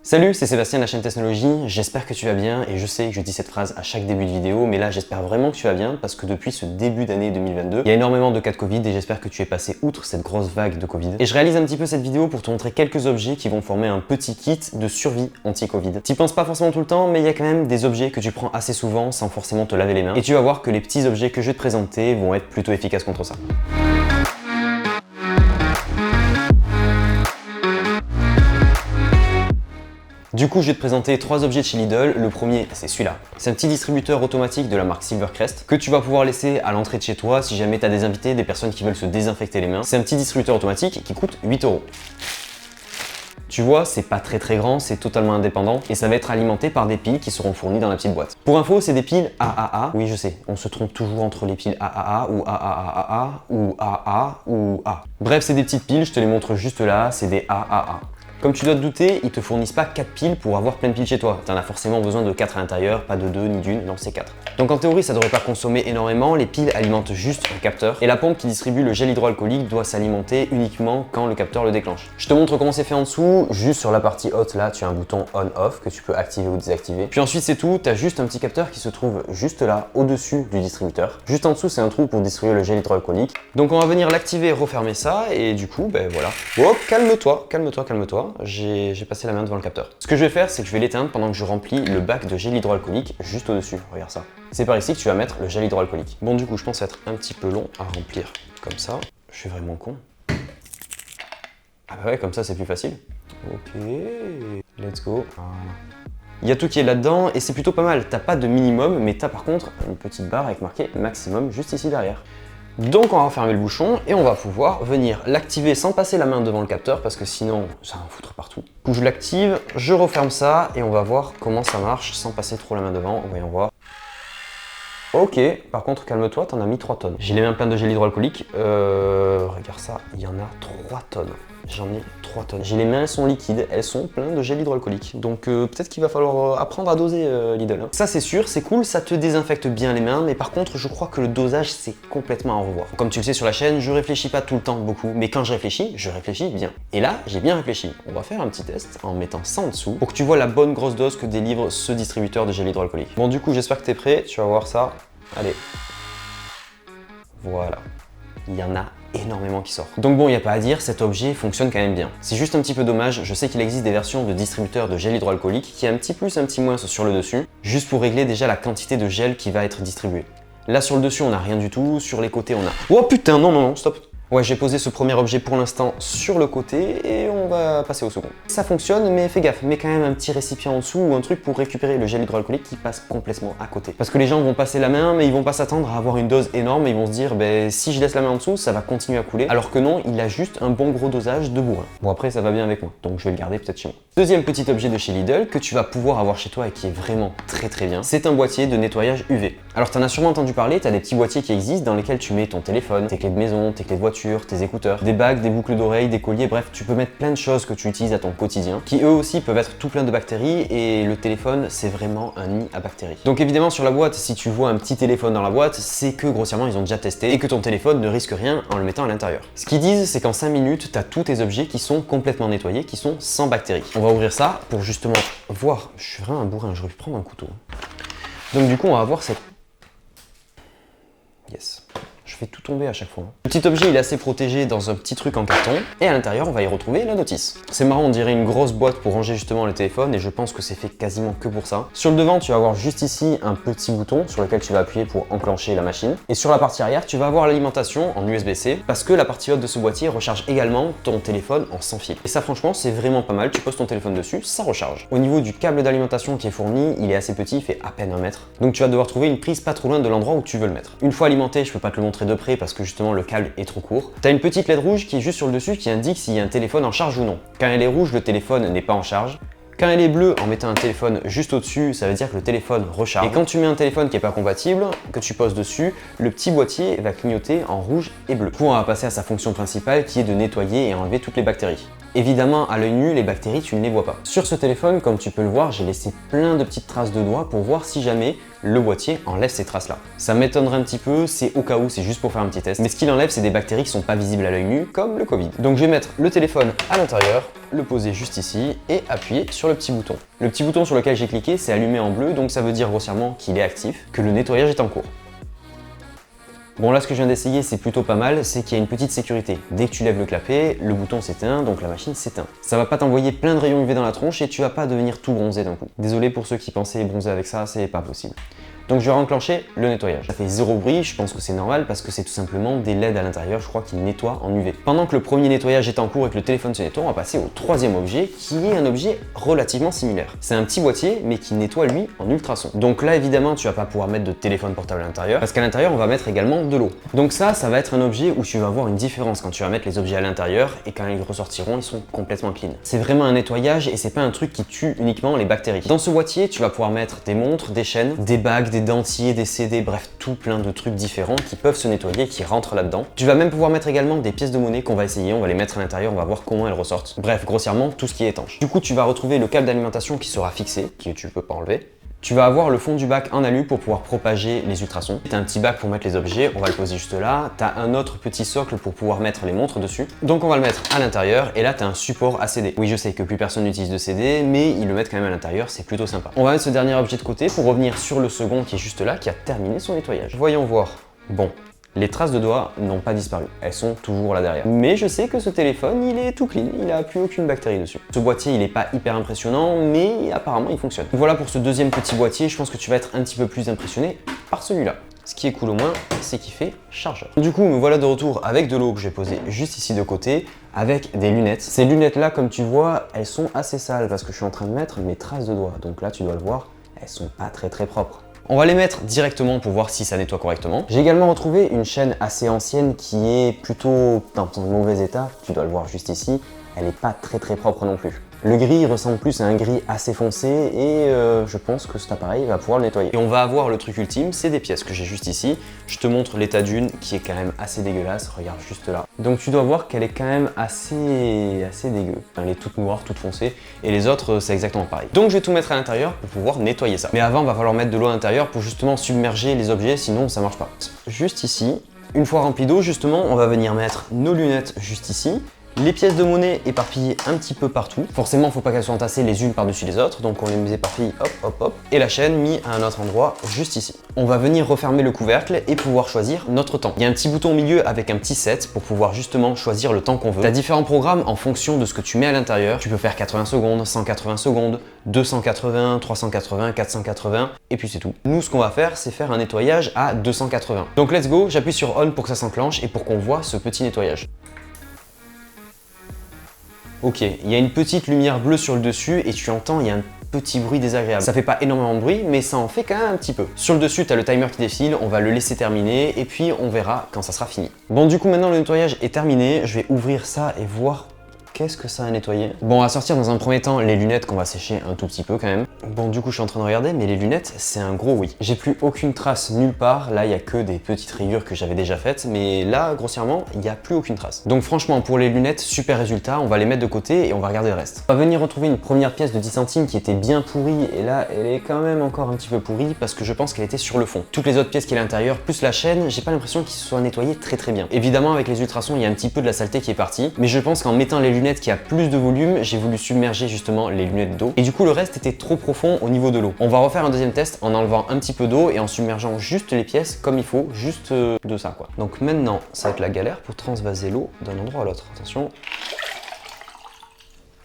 Salut, c'est Sébastien de la chaîne Technologie, j'espère que tu vas bien et je sais que je dis cette phrase à chaque début de vidéo, mais là j'espère vraiment que tu vas bien parce que depuis ce début d'année 2022, il y a énormément de cas de Covid et j'espère que tu es passé outre cette grosse vague de Covid. Et je réalise un petit peu cette vidéo pour te montrer quelques objets qui vont former un petit kit de survie anti-Covid. T'y penses pas forcément tout le temps, mais il y a quand même des objets que tu prends assez souvent sans forcément te laver les mains et tu vas voir que les petits objets que je vais te présenter vont être plutôt efficaces contre ça. Du coup, je vais te présenter trois objets de chez Lidl. Le premier, c'est celui-là. C'est un petit distributeur automatique de la marque Silvercrest que tu vas pouvoir laisser à l'entrée de chez toi si jamais tu as des invités, des personnes qui veulent se désinfecter les mains. C'est un petit distributeur automatique qui coûte 8 €. Tu vois, c'est pas très grand, c'est totalement indépendant et ça va être alimenté par des piles qui seront fournies dans la petite boîte. Pour info, c'est des piles AAA. Oui, je sais, on se trompe toujours entre les piles AAA ou AAAA ou AA ou A. Bref, c'est des petites piles, je te les montre juste là, c'est des AAA. Comme tu dois te douter, ils te fournissent pas 4 piles pour avoir plein de piles chez toi. Tu en as forcément besoin de 4 à l'intérieur, pas de 2 ni d'une, non c'est 4. Donc en théorie, ça devrait pas consommer énormément, les piles alimentent juste un capteur et la pompe qui distribue le gel hydroalcoolique doit s'alimenter uniquement quand le capteur le déclenche. Je te montre comment c'est fait en dessous, juste sur la partie haute là, tu as un bouton on-off que tu peux activer ou désactiver. Puis ensuite c'est tout, tu as juste un petit capteur qui se trouve juste là, au-dessus du distributeur. Juste en dessous, c'est un trou pour distribuer le gel hydroalcoolique. Donc on va venir l'activer, refermer ça et du coup, ben voilà. Oh, calme-toi. J'ai passé la main devant le capteur. Ce que je vais faire, c'est que je vais l'éteindre pendant que je remplis le bac de gel hydroalcoolique juste au-dessus. Regarde ça. C'est par ici que tu vas mettre le gel hydroalcoolique. Bon, du coup, je pense être un petit peu long à remplir comme ça. Je suis vraiment con. Ah bah ouais, comme ça, c'est plus facile. Ok, let's go. Voilà. Il y a tout qui est là-dedans et c'est plutôt pas mal. T'as pas de minimum, mais t'as par contre une petite barre avec marqué maximum juste ici derrière. Donc on va refermer le bouchon et on va pouvoir venir l'activer sans passer la main devant le capteur parce que sinon ça va en foutre partout. Du coup je l'active, je referme ça et on va voir comment ça marche sans passer trop la main devant, voyons voir. Ok, par contre calme-toi, t'en as mis 3 tonnes. J'ai les mains pleines de gel hydroalcoolique, regarde ça, il y en a 3 tonnes. J'en ai 3 tonnes. J'ai les mains, elles sont liquides, elles sont pleines de gel hydroalcoolique. Donc peut-être qu'il va falloir apprendre à doser Lidl. Hein. Ça c'est sûr, c'est cool, ça te désinfecte bien les mains, mais par contre je crois que le dosage c'est complètement à revoir. Comme tu le sais sur la chaîne, je réfléchis pas tout le temps beaucoup, mais quand je réfléchis bien. Et là, j'ai bien réfléchi. On va faire un petit test en mettant ça en dessous pour que tu vois la bonne grosse dose que délivre ce distributeur de gel hydroalcoolique. Bon du coup, j'espère que t'es prêt, tu vas voir ça. Allez. Voilà. Il y en a énormément qui sortent. Donc bon, il n'y a pas à dire, cet objet fonctionne quand même bien. C'est juste un petit peu dommage, je sais qu'il existe des versions de distributeurs de gel hydroalcoolique qui a un petit plus, un petit moins sur le dessus, juste pour régler déjà la quantité de gel qui va être distribuée. Là sur le dessus, on n'a rien du tout, sur les côtés, on a... Oh putain, non, stop. Ouais, j'ai posé ce premier objet pour l'instant sur le côté et on va passer au second. Ça fonctionne, mais fais gaffe, mets quand même un petit récipient en dessous ou un truc pour récupérer le gel hydroalcoolique qui passe complètement à côté. Parce que les gens vont passer la main, mais ils vont pas s'attendre à avoir une dose énorme et ils vont se dire, ben si je laisse la main en dessous, ça va continuer à couler. Alors que non, il a juste un bon gros dosage de bourrin. Bon après, ça va bien avec moi, donc je vais le garder peut-être chez moi. Deuxième petit objet de chez Lidl que tu vas pouvoir avoir chez toi et qui est vraiment très bien, c'est un boîtier de nettoyage UV. Alors t'en as sûrement entendu parler, t'as des petits boîtiers qui existent dans lesquels tu mets ton téléphone, tes clés de maison, tes clés de voiture, tes écouteurs, des bagues, des boucles d'oreilles, des colliers, bref, tu peux mettre plein de choses que tu utilises à ton quotidien, qui eux aussi peuvent être tout plein de bactéries et le téléphone, c'est vraiment un nid à bactéries. Donc évidemment sur la boîte, si tu vois un petit téléphone dans la boîte, c'est que grossièrement ils ont déjà testé et que ton téléphone ne risque rien en le mettant à l'intérieur. Ce qu'ils disent, c'est qu'en 5 minutes, tu as tous tes objets qui sont complètement nettoyés, qui sont sans bactéries. On va ouvrir ça pour justement voir, je suis vraiment un bourrin, j'aurais pu prendre un couteau. Donc du coup, on va voir cette... Yes. Je fais tout tomber à chaque fois. Le petit objet il est assez protégé dans un petit truc en carton et à l'intérieur on va y retrouver la notice. C'est marrant, on dirait une grosse boîte pour ranger justement le téléphone et je pense que c'est fait quasiment que pour ça. Sur le devant tu vas avoir juste ici un petit bouton sur lequel tu vas appuyer pour enclencher la machine et sur la partie arrière tu vas avoir l'alimentation en USB-C parce que la partie haute de ce boîtier recharge également ton téléphone en sans fil. Et ça franchement c'est vraiment pas mal, tu poses ton téléphone dessus, ça recharge. Au niveau du câble d'alimentation qui est fourni, il est assez petit, il fait à peine 1 mètre. Donc tu vas devoir trouver une prise pas trop loin de l'endroit où tu veux le mettre. Une fois alimenté, je peux pas te le montrer de près parce que justement le câble est trop court. Tu as une petite LED rouge qui est juste sur le dessus qui indique s'il y a un téléphone en charge ou non. Quand elle est rouge, le téléphone n'est pas en charge. Quand elle est bleue, en mettant un téléphone juste au-dessus, ça veut dire que le téléphone recharge. Et quand tu mets un téléphone qui n'est pas compatible, que tu poses dessus, le petit boîtier va clignoter en rouge et bleu. Du coup, on va passer à sa fonction principale qui est de nettoyer et enlever toutes les bactéries. Évidemment, à l'œil nu, les bactéries, tu ne les vois pas. Sur ce téléphone, comme tu peux le voir, j'ai laissé plein de petites traces de doigts pour voir si jamais le boîtier enlève ces traces-là. Ça m'étonnerait un petit peu, c'est au cas où, c'est juste pour faire un petit test. Mais ce qu'il enlève, c'est des bactéries qui sont pas visibles à l'œil nu, comme le Covid. Donc je vais mettre le téléphone à l'intérieur, le poser juste ici et appuyer sur le petit bouton. Le petit bouton sur lequel j'ai cliqué, c'est allumé en bleu, donc ça veut dire grossièrement qu'il est actif, que le nettoyage est en cours. Bon, là ce que je viens d'essayer, c'est plutôt pas mal, c'est qu'il y a une petite sécurité. Dès que tu lèves le clapet, le bouton s'éteint, donc la machine s'éteint. Ça va pas t'envoyer plein de rayons UV dans la tronche et tu vas pas devenir tout bronzé d'un coup. Désolé pour ceux qui pensaient bronzer avec ça, c'est pas possible. Donc je vais enclencher le nettoyage. Ça fait zéro bruit, je pense que c'est normal parce que c'est tout simplement des LED à l'intérieur, je crois qu'ils nettoient en UV. Pendant que le premier nettoyage est en cours et que le téléphone se nettoie, on va passer au troisième objet qui est un objet relativement similaire. C'est un petit boîtier mais qui nettoie lui en ultrason. Donc là évidemment tu vas pas pouvoir mettre de téléphone portable à l'intérieur parce qu'à l'intérieur on va mettre également de l'eau. Donc ça va être un objet où tu vas voir une différence quand tu vas mettre les objets à l'intérieur et quand ils ressortiront ils sont complètement clean. C'est vraiment un nettoyage et c'est pas un truc qui tue uniquement les bactéries. Dans ce boîtier tu vas pouvoir mettre des montres, des chaînes, des bagues, des dentiers, des CD, bref tout plein de trucs différents qui peuvent se nettoyer, qui rentrent là-dedans. Tu vas même pouvoir mettre également des pièces de monnaie qu'on va essayer, on va les mettre à l'intérieur, on va voir comment elles ressortent. Bref, grossièrement tout ce qui est étanche. Du coup tu vas retrouver le câble d'alimentation qui sera fixé, que tu peux pas enlever. Tu vas avoir le fond du bac en alu pour pouvoir propager les ultrasons. Tu as un petit bac pour mettre les objets, on va le poser juste là. Tu as un autre petit socle pour pouvoir mettre les montres dessus. Donc on va le mettre à l'intérieur et là tu as un support à CD. Oui, je sais que plus personne n'utilise de CD, mais ils le mettent quand même à l'intérieur, c'est plutôt sympa. On va mettre ce dernier objet de côté pour revenir sur le second qui est juste là, qui a terminé son nettoyage. Voyons voir. Bon. Les traces de doigts n'ont pas disparu, elles sont toujours là derrière. Mais je sais que ce téléphone, il est tout clean, il n'a plus aucune bactérie dessus. Ce boîtier, il n'est pas hyper impressionnant, mais apparemment il fonctionne. Voilà pour ce deuxième petit boîtier, je pense que tu vas être un petit peu plus impressionné par celui-là. Ce qui est cool au moins, c'est qu'il fait chargeur. Du coup, me voilà de retour avec de l'eau que j'ai posée juste ici de côté, avec des lunettes. Ces lunettes-là, comme tu vois, elles sont assez sales parce que je suis en train de mettre mes traces de doigts. Donc là, tu dois le voir, elles sont pas très propres. On va les mettre directement pour voir si ça nettoie correctement. J'ai également retrouvé une chaîne assez ancienne qui est plutôt dans un mauvais état. Tu dois le voir juste ici. Elle n'est pas très propre non plus. Le gris ressemble plus à un gris assez foncé et je pense que cet appareil va pouvoir le nettoyer. Et on va avoir le truc ultime, c'est des pièces que j'ai juste ici. Je te montre l'état d'une qui est quand même assez dégueulasse, regarde juste là. Donc tu dois voir qu'elle est quand même assez dégueu. Elle est toute noire, toute foncée et les autres c'est exactement pareil. Donc je vais tout mettre à l'intérieur pour pouvoir nettoyer ça. Mais avant, il va falloir mettre de l'eau à l'intérieur pour justement submerger les objets, sinon ça marche pas. Juste ici, une fois rempli d'eau justement, on va venir mettre nos lunettes juste ici. Les pièces de monnaie éparpillées un petit peu partout. Forcément, faut pas qu'elles soient entassées les unes par-dessus les autres, donc on les éparpille hop, hop, hop. Et la chaîne mise à un autre endroit, juste ici. On va venir refermer le couvercle et pouvoir choisir notre temps. Il y a un petit bouton au milieu avec un petit set pour pouvoir justement choisir le temps qu'on veut. Tu as différents programmes en fonction de ce que tu mets à l'intérieur. Tu peux faire 80 secondes, 180 secondes, 280, 380, 480, et puis c'est tout. Nous, ce qu'on va faire, c'est faire un nettoyage à 280. Donc let's go, j'appuie sur on pour que ça s'enclenche et pour qu'on voit ce petit nettoyage. Ok, il y a une petite lumière bleue sur le dessus et tu entends, il y a un petit bruit désagréable. Ça fait pas énormément de bruit, mais ça en fait quand même un petit peu. Sur le dessus, tu as le timer qui défile, on va le laisser terminer et puis on verra quand ça sera fini. Bon, du coup, maintenant le nettoyage est terminé. Je vais ouvrir ça et voir qu'est-ce que ça a nettoyé. Bon, on va sortir dans un premier temps les lunettes qu'on va sécher un tout petit peu quand même. Bon, du coup, je suis en train de regarder, mais les lunettes, c'est un gros oui. J'ai plus aucune trace nulle part. Là, il y a que des petites rayures que j'avais déjà faites, mais là, grossièrement, il n'y a plus aucune trace. Donc franchement, pour les lunettes, super résultat. On va les mettre de côté et on va regarder le reste. On va venir retrouver une première pièce de 10 centimes qui était bien pourrie, et là, elle est quand même encore un petit peu pourrie parce que je pense qu'elle était sur le fond. Toutes les autres pièces qui est à l'intérieur, plus la chaîne, j'ai pas l'impression qu'ils se soient nettoyés très bien. Évidemment, avec les ultrasons, il y a un petit peu de la saleté qui est partie, mais je pense qu'en mettant les lunettes qui a plus de volume, j'ai voulu submerger justement les lunettes d'eau et du coup le reste était trop profond au niveau de l'eau. On va refaire un deuxième test en enlevant un petit peu d'eau et en submergeant juste les pièces comme il faut, juste de ça quoi. Donc maintenant ça va être la galère pour transvaser l'eau d'un endroit à l'autre. Attention.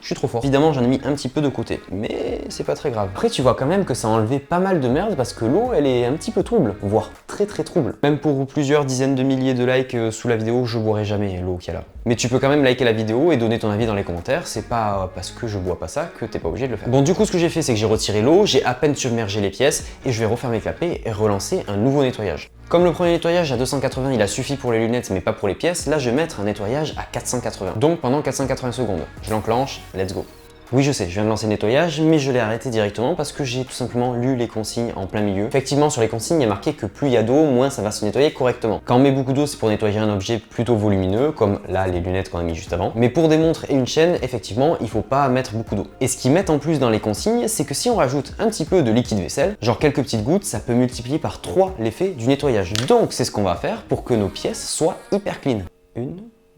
Je suis trop fort. Évidemment, j'en ai mis un petit peu de côté, mais c'est pas très grave. Après, tu vois quand même que ça a enlevé pas mal de merde parce que l'eau, elle est un petit peu trouble, voire très trouble. Même pour plusieurs dizaines de milliers de likes sous la vidéo, je boirai jamais l'eau qu'il y a là. Mais tu peux quand même liker la vidéo et donner ton avis dans les commentaires. C'est pas parce que je bois pas ça que t'es pas obligé de le faire. Bon, du coup, ce que j'ai fait, c'est que j'ai retiré l'eau, j'ai à peine submergé les pièces et je vais refermer le clapet et relancer un nouveau nettoyage. Comme le premier nettoyage à 280, il a suffi pour les lunettes mais pas pour les pièces, là je vais mettre un nettoyage à 480. Donc pendant 480 secondes, je l'enclenche, let's go. Oui, je sais, je viens de lancer le nettoyage, mais je l'ai arrêté directement parce que j'ai tout simplement lu les consignes en plein milieu. Effectivement, sur les consignes, il y a marqué que plus il y a d'eau, moins ça va se nettoyer correctement. Quand on met beaucoup d'eau, c'est pour nettoyer un objet plutôt volumineux, comme là, les lunettes qu'on a mis juste avant. Mais pour des montres et une chaîne, effectivement, il faut pas mettre beaucoup d'eau. Et ce qu'ils mettent en plus dans les consignes, c'est que si on rajoute un petit peu de liquide vaisselle, genre quelques petites gouttes, ça peut multiplier par 3 l'effet du nettoyage. Donc, c'est ce qu'on va faire pour que nos pièces soient hyper clean. 1,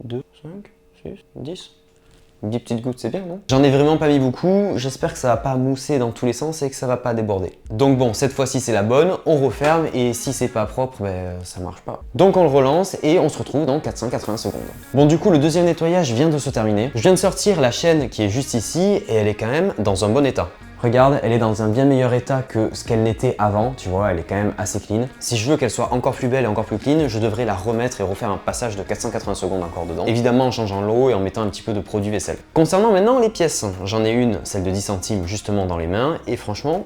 2, 5, 6, 10. 10 petites gouttes, c'est bien, non? J'en ai vraiment pas mis beaucoup, j'espère que ça va pas mousser dans tous les sens et que ça va pas déborder. Donc bon, cette fois-ci c'est la bonne, on referme et si c'est pas propre, ça marche pas. Donc on le relance et on se retrouve dans 480 secondes. Bon, du coup, le deuxième nettoyage vient de se terminer. Je viens de sortir la chaîne qui est juste ici et elle est quand même dans un bon état. Regarde, elle est dans un bien meilleur état que ce qu'elle n'était avant, tu vois, elle est quand même assez clean. Si je veux qu'elle soit encore plus belle et encore plus clean, je devrais la remettre et refaire un passage de 480 secondes encore dedans. Évidemment en changeant l'eau et en mettant un petit peu de produit vaisselle. Concernant maintenant les pièces, j'en ai une, celle de 10 centimes justement dans les mains, et franchement,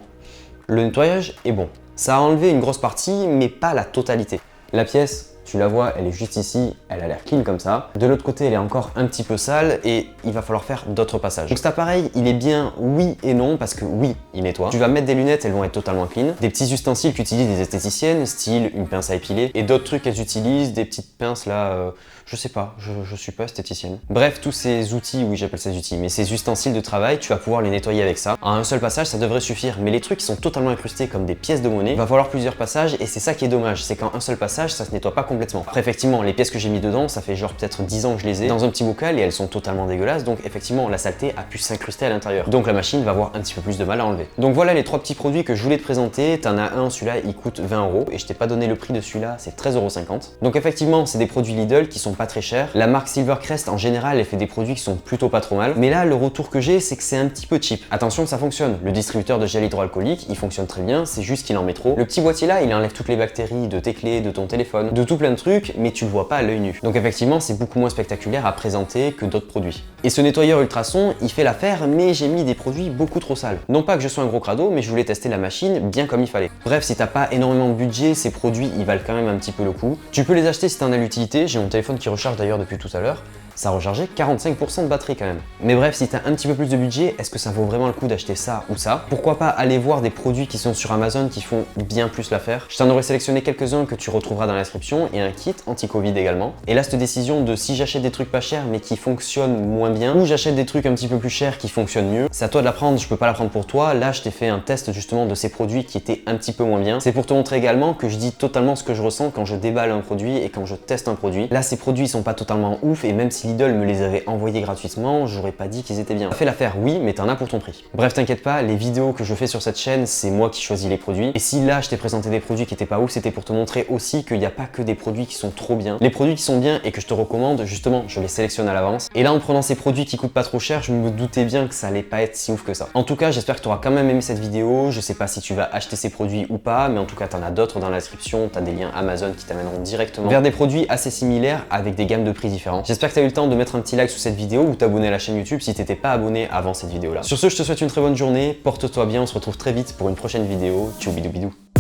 le nettoyage est bon. Ça a enlevé une grosse partie, mais pas la totalité. La pièce, tu la vois, elle est juste ici, elle a l'air clean comme ça. De l'autre côté, elle est encore un petit peu sale et il va falloir faire d'autres passages. Donc cet appareil, il est bien oui et non parce que oui, il nettoie. Tu vas mettre des lunettes, elles vont être totalement clean. Des petits ustensiles qu'utilisent les esthéticiennes, style une pince à épiler, et d'autres trucs qu'elles utilisent, des petites pinces là, je sais pas, je suis pas esthéticienne. Bref, tous ces outils, oui j'appelle ça des outils, mais ces ustensiles de travail, tu vas pouvoir les nettoyer avec ça. En un seul passage, ça devrait suffire, mais les trucs qui sont totalement incrustés comme des pièces de monnaie, il va falloir plusieurs passages et c'est ça qui est dommage, c'est qu'en un seul passage, ça se nettoie pas complètement. Après effectivement, les pièces que j'ai mis dedans, ça fait genre peut-être 10 ans que je les ai dans un petit bocal et elles sont totalement dégueulasses, donc effectivement la saleté a pu s'incruster à l'intérieur. Donc la machine va avoir un petit peu plus de mal à enlever. Donc voilà les 3 petits produits que je voulais te présenter. T'en as un, celui-là il coûte 20 € et je t'ai pas donné le prix de celui-là, c'est 13,50 €. Donc effectivement, c'est des produits Lidl qui sont pas très chers. La marque Silvercrest en général, elle fait des produits qui sont plutôt pas trop mal. Mais là, le retour que j'ai, c'est que c'est un petit peu cheap. Attention, ça fonctionne. Le distributeur de gel hydroalcoolique, il fonctionne très bien, c'est juste qu'il en met trop. Le petit boîtier là, il enlève toutes les bactéries de tes clés, de ton téléphone, de tout plein de trucs, mais tu le vois pas à l'œil nu. Donc effectivement, c'est beaucoup moins spectaculaire à présenter que d'autres produits. Et ce nettoyeur ultrason, il fait l'affaire, mais j'ai mis des produits beaucoup trop sales. Non pas que je sois un gros crado, mais je voulais tester la machine bien comme il fallait. Bref, si t'as pas énormément de budget, ces produits, ils valent quand même un petit peu le coup. Tu peux les acheter si t'en as l'utilité. J'ai mon téléphone qui recharge d'ailleurs depuis tout à l'heure. Ça rechargeait 45% de batterie quand même. Mais bref, si t'as un petit peu plus de budget, est-ce que ça vaut vraiment le coup d'acheter ça ou ça? Pourquoi pas aller voir des produits qui sont sur Amazon qui font bien plus l'affaire? Je t'en aurais sélectionné quelques-uns que tu retrouveras dans la description et un kit anti-Covid également. Et là, cette décision de si j'achète des trucs pas chers mais qui fonctionnent moins bien ou j'achète des trucs un petit peu plus chers qui fonctionnent mieux, c'est à toi de la prendre, je peux pas la prendre pour toi. Là, je t'ai fait un test justement de ces produits qui étaient un petit peu moins bien. C'est pour te montrer également que je dis totalement ce que je ressens quand je déballe un produit et quand je teste un produit. Là, ces produits ils sont pas totalement ouf et même si Lidl me les avait envoyés gratuitement, j'aurais pas dit qu'ils étaient bien. Ça fait l'affaire, oui, mais t'en as pour ton prix. Bref, t'inquiète pas, les vidéos que je fais sur cette chaîne, c'est moi qui choisis les produits. Et si là, je t'ai présenté des produits qui étaient pas ouf, c'était pour te montrer aussi qu'il n'y a pas que des produits qui sont trop bien. Les produits qui sont bien et que je te recommande, justement, je les sélectionne à l'avance. Et là, en prenant ces produits qui coûtent pas trop cher, je me doutais bien que ça allait pas être si ouf que ça. En tout cas, j'espère que tu auras quand même aimé cette vidéo. Je sais pas si tu vas acheter ces produits ou pas, mais en tout cas, t'en as d'autres dans la description. T'as des liens Amazon qui t'amèneront directement vers des produits assez similaires avec des gammes de prix différentes. J'espère que t'as eu le temps de mettre un petit like sous cette vidéo ou t'abonner à la chaîne YouTube si t'étais pas abonné avant cette vidéo là. Sur ce, je te souhaite une très bonne journée, porte-toi bien, on se retrouve très vite pour une prochaine vidéo. Tchou bidou bidou.